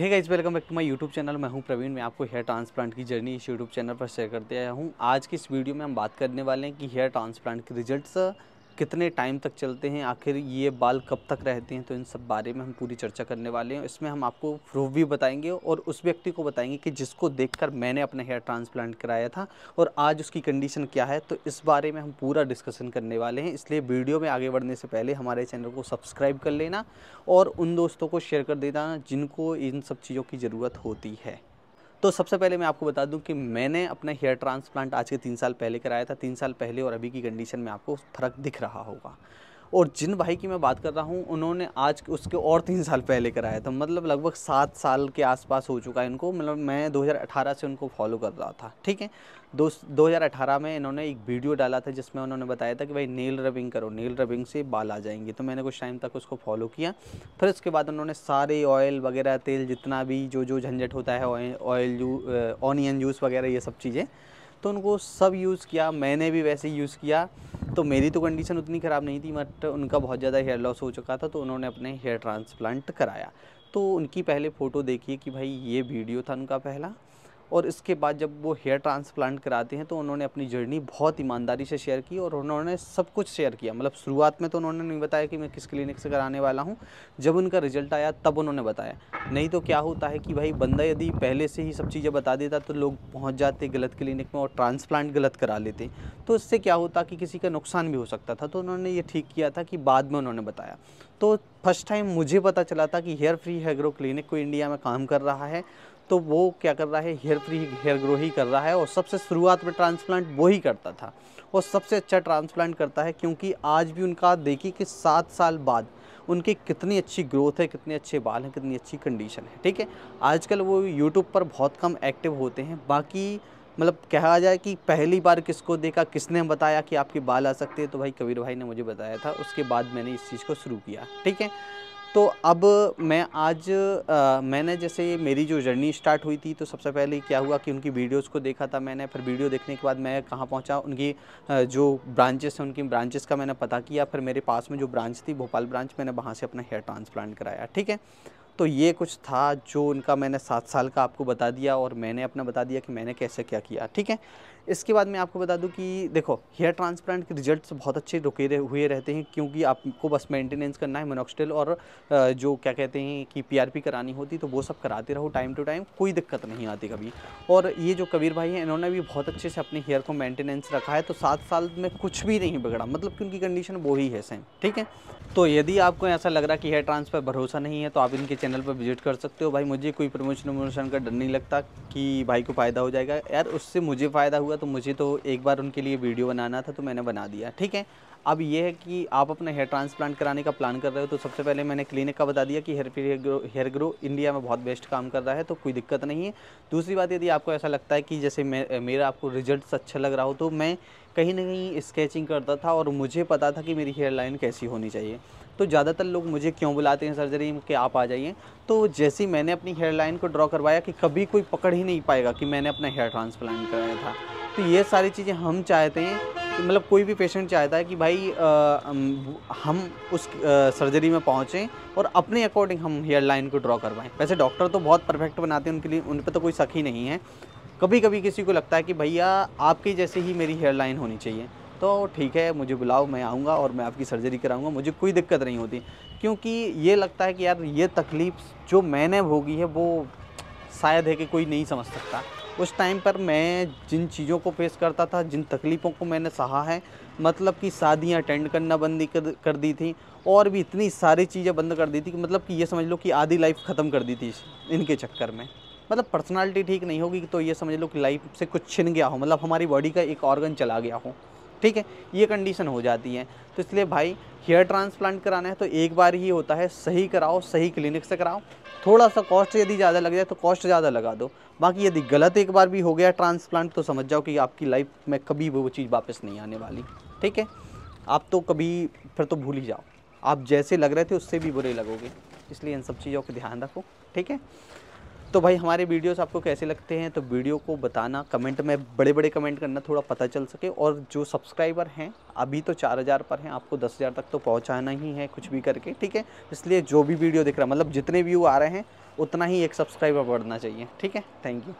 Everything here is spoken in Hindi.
Hey guys, welcome back to my YouTube channel. मैं हूं प्रवीण। मैं आपको हेयर ट्रांसप्लांट की जर्नी इस यूट्यूब चैनल पर शेयर करते आया हूं। आज की इस वीडियो में हम बात करने वाले हैं कि हेयर ट्रांसप्लांट के रिजल्ट्स कितने टाइम तक चलते हैं, आखिर ये बाल कब तक रहते हैं। तो इन सब बारे में हम पूरी चर्चा करने वाले हैं। इसमें हम आपको प्रूफ भी बताएंगे और उस व्यक्ति को बताएंगे कि जिसको देखकर मैंने अपना हेयर ट्रांसप्लांट कराया था और आज उसकी कंडीशन क्या है। तो इस बारे में हम पूरा डिस्कशन करने वाले हैं। इसलिए वीडियो में आगे बढ़ने से पहले हमारे चैनल को सब्सक्राइब कर लेना और उन दोस्तों को शेयर कर देना जिनको इन सब चीज़ों की ज़रूरत होती है। तो सबसे पहले मैं आपको बता दूं कि मैंने अपना हेयर ट्रांसप्लांट आज के 3 साल पहले कराया था। 3 साल पहले और अभी की कंडीशन में आपको फ़र्क दिख रहा होगा। और जिन भाई की मैं बात कर रहा हूँ उन्होंने आज उसके और 3 साल पहले कराया था। मतलब लगभग 7 साल के आसपास हो चुका है इनको। मतलब मैं 2018 से उनको फॉलो कर रहा था, ठीक है। 2018 में इन्होंने एक वीडियो डाला था जिसमें उन्होंने बताया था कि भाई नेल रबिंग करो, नेल रबिंग से बाल आ जाएंगे। तो मैंने कुछ टाइम तक उसको फॉलो किया। फिर उसके बाद उन्होंने सारे ऑयल वगैरह, तेल, जितना भी जो झंझट होता है, ऑनियन जूस वगैरह, ये सब चीज़ें, तो उनको सब यूज़ किया। मैंने भी वैसे ही यूज़ किया। तो मेरी तो कंडीशन उतनी ख़राब नहीं थी, बट उनका बहुत ज़्यादा हेयर लॉस हो चुका था। तो उन्होंने अपने हेयर ट्रांसप्लांट कराया। तो उनकी पहले फ़ोटो देखिए कि भाई ये वीडियो था उनका पहला। और इसके बाद जब वो हेयर ट्रांसप्लांट कराते हैं तो उन्होंने अपनी जर्नी बहुत ईमानदारी से शेयर की और उन्होंने सब कुछ शेयर किया। मतलब शुरुआत में तो उन्होंने नहीं बताया कि मैं किस क्लिनिक से कराने वाला हूँ। जब उनका रिजल्ट आया तब उन्होंने बताया। नहीं तो क्या होता है कि भाई बंदा यदि पहले से ही सब चीज़ें बता देता तो लोग पहुँच जाते गलत क्लिनिक में और ट्रांसप्लांट गलत करा लेते। तो इससे क्या होता कि किसी का नुकसान भी हो सकता था। तो उन्होंने ये ठीक किया था कि बाद में उन्होंने बताया। तो फर्स्ट टाइम मुझे पता चला था कि hair free hair grow clinic कोई इंडिया में काम कर रहा है। तो वो क्या कर रहा है, हेयर फ्री हेयर ग्रो ही कर रहा है। और सबसे शुरुआत में ट्रांसप्लांट वो ही करता था और सबसे अच्छा ट्रांसप्लांट करता है। क्योंकि आज भी उनका देखिए कि 7 साल बाद उनकी कितनी अच्छी ग्रोथ है, कितने अच्छे बाल हैं, कितनी अच्छी कंडीशन है, ठीक है। आजकल वो यूट्यूब पर बहुत कम एक्टिव होते हैं। बाकी मतलब कहा जाए कि पहली बार किसको देखा, किसने बताया कि आपके बाल आ सकते हैं, तो भाई कबीर भाई ने मुझे बताया था। उसके बाद मैंने इस चीज़ को शुरू किया, ठीक है। तो अब मैं आज मैंने जैसे मेरी जो जर्नी स्टार्ट हुई थी तो सबसे पहले क्या हुआ कि उनकी वीडियोस को देखा था मैंने। फिर वीडियो देखने के बाद मैं कहाँ पहुँचा, उनकी जो ब्रांचेस हैं उनकी ब्रांचेस का मैंने पता किया। फिर मेरे पास में जो ब्रांच थी, भोपाल ब्रांच, मैंने वहाँ से अपना हेयर ट्रांसप्लांट कराया, ठीक है। तो ये कुछ था जो उनका मैंने 7 साल का आपको बता दिया और मैंने अपना बता दिया कि मैंने कैसे क्या किया, ठीक है। इसके बाद मैं आपको बता दूं कि देखो, हेयर ट्रांसप्लांट के रिजल्ट्स बहुत अच्छे हुए रहते हैं। क्योंकि आपको बस मेंटेनेंस करना है, मिनॉक्सिडिल और जो क्या कहते हैं कि पीआरपी करानी होती, तो वो सब कराते रहो टाइम टू टाइम, कोई दिक्कत नहीं आती कभी। और ये जो कबीर भाई हैं इन्होंने भी बहुत अच्छे से अपने हेयर को मेंटेनेंस रखा है। तो 7 साल में कुछ भी नहीं बिगड़ा, मतलब कि उनकी कंडीशन वो ही है सेम, ठीक है। तो यदि आपको ऐसा लग रहा है कि हेयर ट्रांसफर भरोसा नहीं है तो आप इनके चैनल पर विजिट कर सकते हो। भाई मुझे कोई प्रमोशन का डर नहीं लगता कि भाई को फ़ायदा हो जाएगा। यार उससे मुझे फ़ायदा हुआ तो मुझे तो एक बार उनके लिए वीडियो बनाना था तो मैंने बना दिया, ठीक है। अब ये है कि आप अपना हेयर ट्रांसप्लांट कराने का प्लान कर रहे हो तो सबसे पहले मैंने क्लिनिक का बता दिया कि हेयर ग्रो इंडिया में बहुत बेस्ट काम कर रहा है, तो कोई दिक्कत नहीं है। दूसरी बात, यदि आपको ऐसा लगता है कि जैसे मेरा आपको रिजल्ट अच्छा लग रहा हो, तो मैं कहीं ना कहीं स्केचिंग करता था और मुझे पता था कि मेरी हेयर लाइन कैसी होनी चाहिए। तो ज़्यादातर लोग मुझे क्यों बुलाते हैं सर्जरी में कि आप आ जाइए। तो जैसे ही मैंने अपनी हेयर लाइन को ड्रॉ करवाया कि कभी कोई पकड़ ही नहीं पाएगा कि मैंने अपना हेयर ट्रांसप्लांट कराया था। तो ये सारी चीज़ें हम चाहते हैं कि मतलब कोई भी पेशेंट चाहता है कि भाई हम उस सर्जरी में पहुँचें और अपने अकॉर्डिंग हम हेयर लाइन को ड्रॉ करवाएं। वैसे डॉक्टर तो बहुत परफेक्ट बनाते हैं, उनके लिए उन पर तो कोई शक ही नहीं है। कभी कभी किसी को लगता है कि भैया आपकी जैसे ही मेरी हेयर लाइन होनी चाहिए, तो ठीक है मुझे बुलाओ, मैं आऊँगा और मैं आपकी सर्जरी कराऊँगा, मुझे कोई दिक्कत नहीं होती। क्योंकि ये लगता है कि यार ये तकलीफ़ जो मैंने भोगी है वो शायद है कि कोई नहीं समझ सकता। उस टाइम पर मैं जिन चीज़ों को फेस करता था, जिन तकलीफ़ों को मैंने सहा है, मतलब कि शादियाँ अटेंड करना बंद कर दी थी और भी इतनी सारी चीज़ें बंद कर दी थी कि मतलब कि ये समझ लो कि आधी लाइफ ख़त्म कर दी थी इनके चक्कर में। मतलब पर्सनालिटी ठीक नहीं होगी तो ये समझ लो कि लाइफ से कुछ छिन गया हो, मतलब हमारी बॉडी का एक ऑर्गन चला गया हो, ठीक है। ये कंडीशन हो जाती है। तो इसलिए भाई हेयर ट्रांसप्लांट कराना है तो एक बार ही होता है, सही कराओ, सही क्लिनिक से कराओ। थोड़ा सा कॉस्ट यदि ज़्यादा लग जाए तो कॉस्ट ज़्यादा लगा दो। बाकी यदि गलत एक बार भी हो गया ट्रांसप्लांट तो समझ जाओ कि आपकी लाइफ में कभी वो चीज़ वापस नहीं आने वाली, ठीक है। आप तो कभी फिर तो भूल ही जाओ, आप जैसे लग रहे थे उससे भी बुरे लगोगे। इसलिए इन सब चीज़ों का ध्यान रखो, ठीक है। तो भाई हमारे वीडियोस आपको कैसे लगते हैं, तो वीडियो को बताना, कमेंट में बड़े बड़े कमेंट करना, थोड़ा पता चल सके। और जो सब्सक्राइबर हैं अभी तो 4000 पर हैं, आपको 10,000 तक तो पहुंचाना ही है कुछ भी करके, ठीक है। इसलिए जो भी वीडियो दिख रहा है, मतलब जितने व्यू आ रहे हैं उतना ही एक सब्सक्राइबर बढ़ना चाहिए, ठीक है। Thank you.